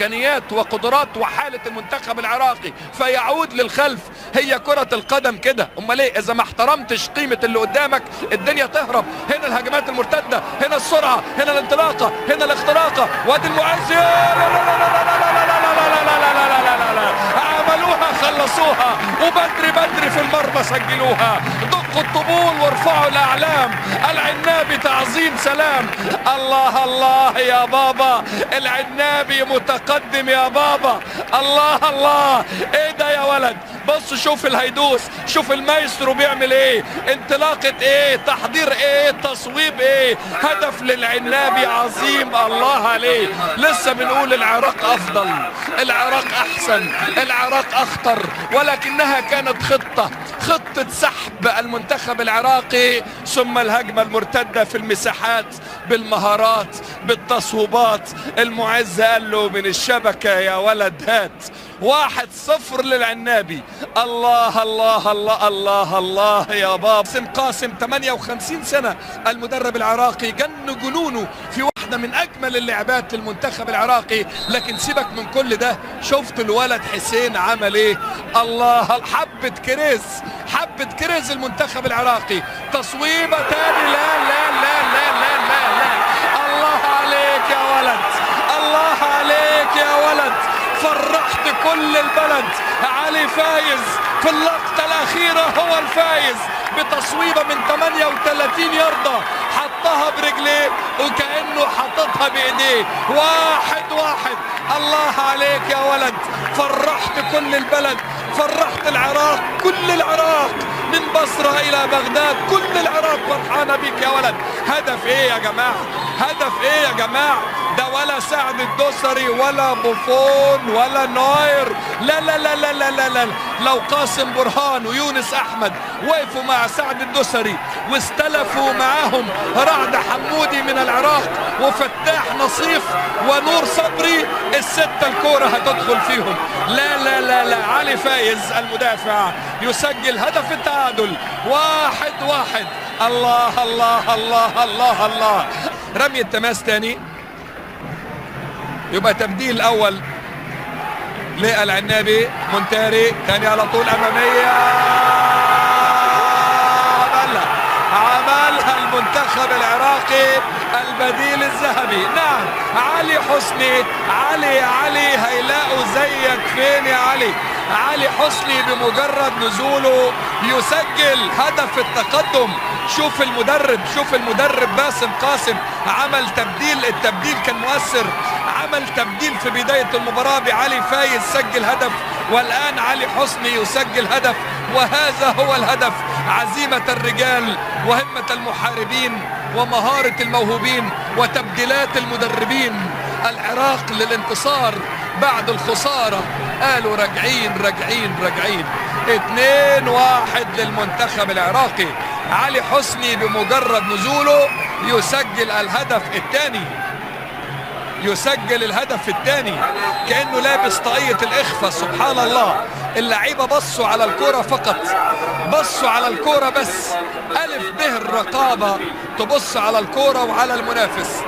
إمكانيات وقدرات وحالة المنتخب العراقي فيعود للخلف. هي كرة القدم كده، امال ايه؟ اذا ما احترمتش قيمة اللي قدامك الدنيا تهرب. هنا الهجمات المرتدة، هنا السرعة، هنا الانطلاقة، هنا الاختراقة، وادي المعز. عملوها، خلصوها، وبدري بدري في المرمى سجلوها. دقوا الطبول وارفعوا الاعلام. العنابي تعظيم سلام. الله الله يا بابا، العنابي متقدم يا بابا. الله الله، ايه ده يا ولد؟ بص شوف الهيدوس، شوف المايسترو بيعمل ايه، انطلاقة ايه، تحضير ايه، تصويب ايه، هدف للعنابي عظيم. الله عليه. لسه بنقول العراق افضل، العراق احسن، العراق اخطر، ولكنها كانت خطة سحب المنتخب العراقي، ثم الهجمة المرتدة في المساحات بالمهارات بالتصويبات. المعز قال له من الشبكة يا ولد هات. 1-0 للعنابي. الله الله الله الله الله يا باب. قاسم 58 سنة المدرب العراقي، جن جنونه في واحدة من أجمل اللعبات للمنتخب العراقي. لكن سيبك من كل ده، شفت الولد حسين عمل ايه؟ الله، حبة كريز المنتخب العراقي. تصويبة تاني، لا لا لا لا لا لا لا. الله عليك يا ولد، الله عليك يا ولد، فرحت كل البلد. علي فايز في اللقطة الأخيرة، هو الفايز بتصويبة من 38 ياردة، حطها برجليه وكأنه حطتها بإيديه. 1-1. الله عليك يا ولد، فرحت كل البلد، فرحت العراق، كل العراق من بصرة إلى بغداد، كل العراق فرحانة بيك يا ولد. هدف إيه يا جماعة؟ هدف إيه يا جماعة؟ ده ولا سعد الدوسري ولا بوفون ولا نوير، لا لا لا لا لا لا لا. لو قاسم برهان ويونس أحمد وقفوا مع سعد الدوسري واستلفوا معاهم رعد حمودي من العراق وفتاح نصيف ونور صبري، الستة الكورة هتدخل فيهم. لا لا لا لا. علي فايز المدافع يسجل هدف التعادل. 1-1. الله الله الله الله الله. رمي التماس تاني، يبقى تبديل اول للعنابي. مونتاري تاني على طول اماميه، عملها المنتخب العراقي البديل الذهبي. نعم، علي حسني. علي هيلاقوا زيك فين يا علي؟ علي حسني بمجرد نزوله يسجل هدف التقدم. شوف المدرب باسم قاسم عمل تبديل، التبديل كان مؤثر. عمل تبديل في بداية المباراة بعلي فايز، سجل هدف، والآن علي حسني يسجل هدف. وهذا هو الهدف. عزيمة الرجال وهمة المحاربين ومهارة الموهوبين وتبديلات المدربين. العراق للانتصار بعد الخسارة، قالوا راجعين راجعين راجعين. 2-1 للمنتخب العراقي. علي حسني بمجرد نزوله يسجل الهدف الثاني، كأنه لابس طاقية الإخفاء. سبحان الله، اللعيبة بصوا على الكرة فقط، بصوا على الكرة بس. ألف به الرقابة، تبص على الكرة وعلى المنافس.